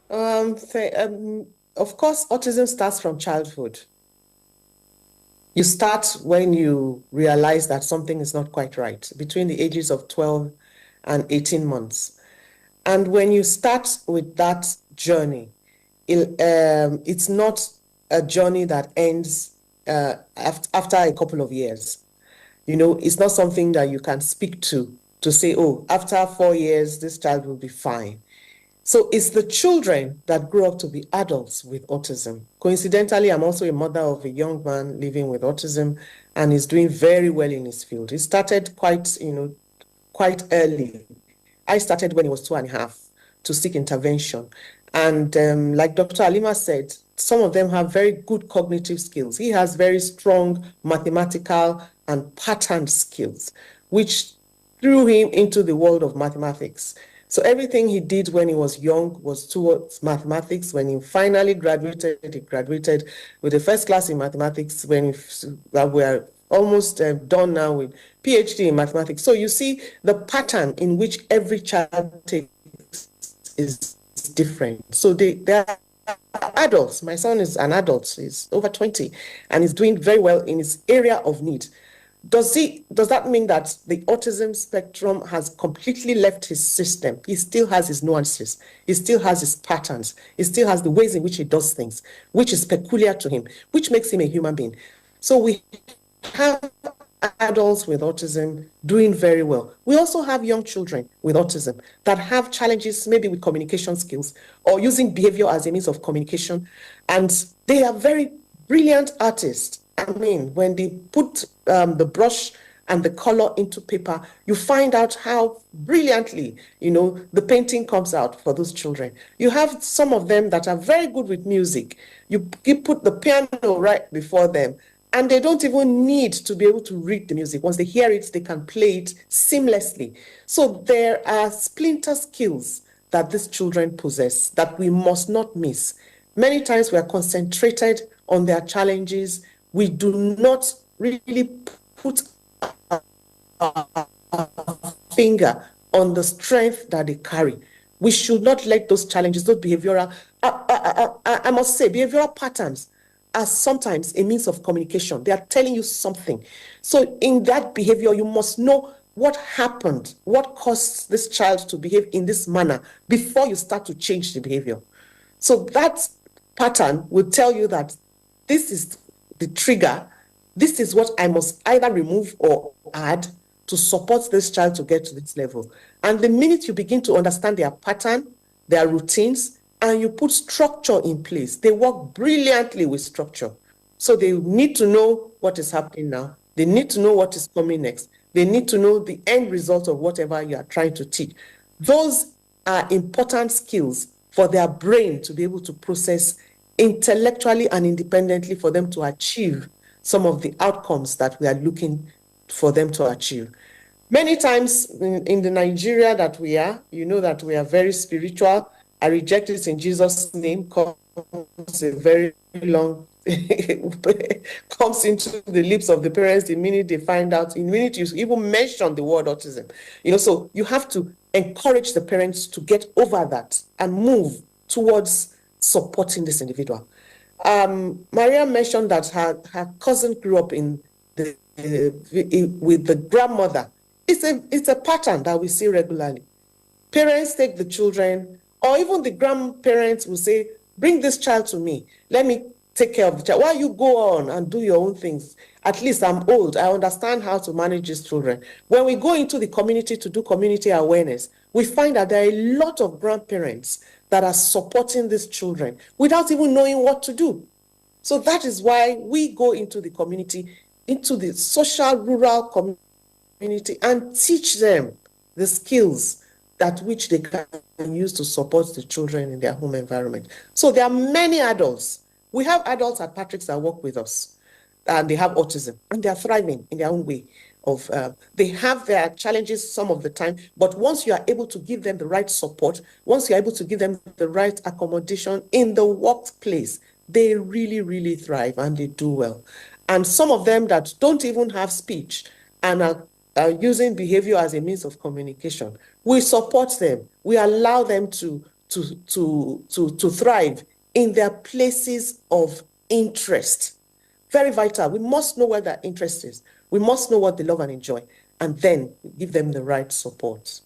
Of course, autism starts from childhood. You start when you realize that something is not quite right, between the ages of 12 and 18 months. And when you start with that journey, it's not a journey that ends after a couple of years. It's not something that you can speak to say, oh, after 4 years, this child will be fine. So it's the children that grow up to be adults with autism. Coincidentally, I'm also a mother of a young man living with autism, and he's doing very well in his field. He started quite early. I started when he was 2.5 to seek intervention. And like Dr. Alima said, some of them have very good cognitive skills. He has very strong mathematical and pattern skills, which threw him into the world of mathematics. So everything he did when he was young was towards mathematics. When he finally graduated, he graduated with a first class in mathematics when we're almost done now with PhD in mathematics. So you see the pattern in which every child takes is different. So they're adults. My son is an adult. He's over 20 and he's doing very well in his area of need. Does that mean that the autism spectrum has completely left his system? He still has his nuances. He still has his patterns. He still has the ways in which he does things, which is peculiar to him, which makes him a human being. So we have adults with autism doing very well. We also have young children with autism that have challenges maybe with communication skills or using behavior as a means of communication. And they are very brilliant artists. I mean, when they put the brush and the color into paper, you find out how brilliantly, the painting comes out for those children. You have some of them that are very good with music. You put the piano right before them, and they don't even need to be able to read the music. Once they hear it, they can play it seamlessly. So there are splinter skills that these children possess that we must not miss. Many times we are concentrated on their challenges. We do not really put our finger on the strength that they carry. We should not let those challenges, those behavioral, I must say, behavioral patterns are sometimes a means of communication. They are telling you something. So in that behavior, you must know what happened, what caused this child to behave in this manner before you start to change the behavior. So that pattern will tell you that this is the trigger. This is what I must either remove or add to support this child to get to this level. And the minute you begin to understand their pattern, their routines, and you put structure in place, they work brilliantly with structure. So they need to know what is happening now. They need to know what is coming next. They need to know the end result of whatever you are trying to teach. Those are important skills for their brain to be able to process intellectually and independently for them to achieve some of the outcomes that we are looking for them to achieve. Many times in the Nigeria that we are, that we are very spiritual. I reject it in Jesus' name, comes a very long, comes into the lips of the parents the minute they find out, the minute you even mention the word autism. So you have to encourage the parents to get over that and move towards supporting this individual. Maria mentioned that her cousin grew up with the grandmother. It's a pattern that we see regularly. Parents take the children, or even the grandparents will say, bring this child to me. Let me take care of the child. While you go on and do your own things, at least I'm old. I understand how to manage these children. When we go into the community to do community awareness, we find that there are a lot of grandparents that are supporting these children without even knowing what to do. So that is why we go into the community, into the social rural community, and teach them the skills that which they can use to support the children in their home environment. So there are many adults. We have adults at Patrick's that work with us, and they have autism, and they are thriving in their own way. They have their challenges some of the time, but once you are able to give them the right support, once you're able to give them the right accommodation in the workplace, they really, really thrive and they do well. And some of them that don't even have speech and are using behavior as a means of communication, we support them. We allow them to to thrive in their places of interest. Very vital. We must know where their interest is. We must know what they love and enjoy, and then give them the right support.